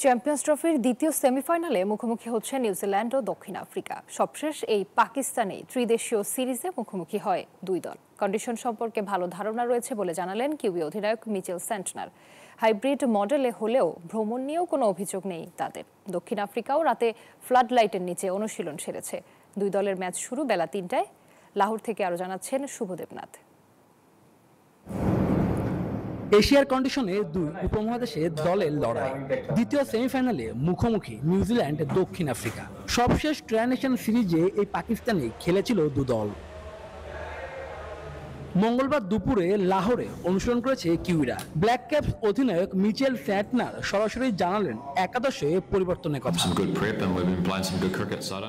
Champions ট্রফির দ্বিতীয় সেমিফাইনালে মুখোমুখি হচ্ছে নিউজিল্যান্ড ও দক্ষিণ আফ্রিকা। সবশেষ এই পাকিস্তানে ত্রিদেশীয় সিরিজে মুখোমুখি হয় দুই দল। কন্ডিশন সম্পর্কে ভালো ধারণা রয়েছে বলে জানালেন কিউবি অধিনায়ক মিচেল স্যান্টনার। হাইব্রিড মডেলে হলেও ভ্রমণ নিয়েও কোনো অভিযোগ নেই তাদের। দক্ষিণ আফ্রিকাও রাতে ফ্লাড লাইটের নিচে অনুশীলন সেরেছে। দুই দলের ম্যাচ শুরু বেলা ৩টায়। লাহোর থেকে আরও জানাচ্ছেন শুভদেবনাথ। এশিয়ার কন্ডিশনে দুই উপমহাদেশের দলের লড়াই। দ্বিতীয় সেমিফাইনালে মুখোমুখি নিউজিল্যান্ড দক্ষিণ আফ্রিকা। সবশেষ ট্রাই-নেশন সিরিজে এই পাকিস্তানে খেলেছিল দু দল। মঙ্গলবার দুপুরে লাহোরে অনুশীলন করেছে কিউইরা। ব্ল্যাক ক্যাপস অধিনায়ক মিচেল স্যান্টনার সরাসরি জানালেন একাদশে পরিবর্তনের কথা।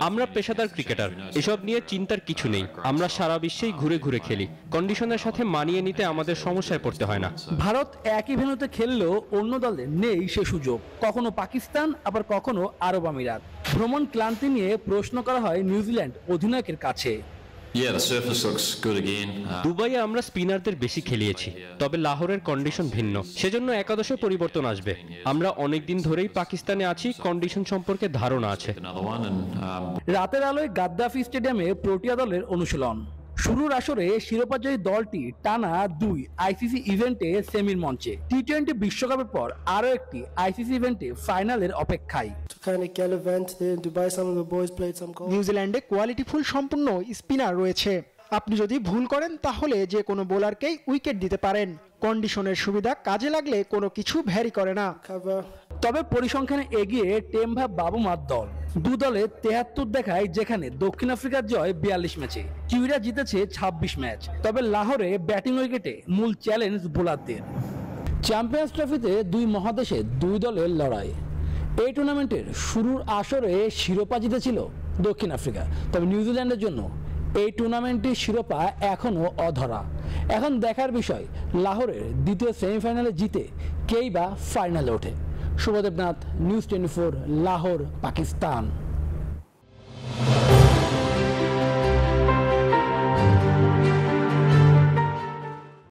আমরা পেশাদার ক্রিকেটার, এসব নিয়ে চিন্তার কিছু নেই। আমরা সারা বিশ্বেই ঘুরে ঘুরে খেলি। কন্ডিশনের সাথে মানিয়ে নিতে আমাদের সমস্যায় পড়তে হয় না। ভারত একই ভেন্যুতে খেললেও অন্য দলে নেই সে সুযোগ। কখনো পাকিস্তান, আবার কখনো আরব আমিরাত। ভ্রমণ ক্লান্তি নিয়ে প্রশ্ন করা হয় নিউজিল্যান্ড অধিনায়কের কাছে। দুবাইয়ে আমরা স্পিনারদের বেশি খেলিয়েছি, তবে লাহোরের কন্ডিশন ভিন্ন, সেজন্য একাদশে পরিবর্তন আসবে। আমরা অনেকদিন ধরেই পাকিস্তানে আছি, কন্ডিশন সম্পর্কে ধারণা আছে। রাতের আলোয় গাদ্দাফি স্টেডিয়ামে প্রোটিয়া দলের অনুশীলন। শুরুর আসরে শিরোপাজয়ী দলটি টানা দুই আইসিসি ইভেন্টে সেমির মঞ্চে। টি-20 বিশ্বকাপের পর আরও একটি আইসিসি ইভেন্টে ফাইনালের অপেক্ষায়। নিউজিল্যান্ডে কোয়ালিটিফুল সম্পূর্ণ স্পিনার রয়েছে। আপনি যদি ভুল করেন তাহলে যে কোনো বোলারকেই উইকেট দিতে পারেন। কন্ডিশনের সুবিধা কাজে লাগলে কোনো কিছু ভ্যারি করে না। তবে পরিসংখ্যানে এগিয়ে টেম্ভা বাবুমার দল। দু দলে 73 দেখায়, যেখানে দক্ষিণ আফ্রিকার জয় 42 ম্যাচে। কিউইরা জিতেছে 26 ম্যাচ। তবে লাহোরে ব্যাটিং উইকেটে মূল চ্যালেঞ্জ বোলারদের। চ্যাম্পিয়ন্স ট্রফিতে দুই মহাদেশে দুই দলের লড়াই। এই টুর্নামেন্টের শুরুর আসরে শিরোপা জিতেছিল দক্ষিণ আফ্রিকা। তবে নিউজিল্যান্ডের জন্য এই টুর্নামেন্টের শিরোপা এখনও অধরা। এখন দেখার বিষয় লাহোরের দ্বিতীয় সেমিফাইনালে জিতে কেই বা ফাইনালে ওঠে। শুভদেবনাথ, নিউজ 24, লাহোর, পাকিস্তান।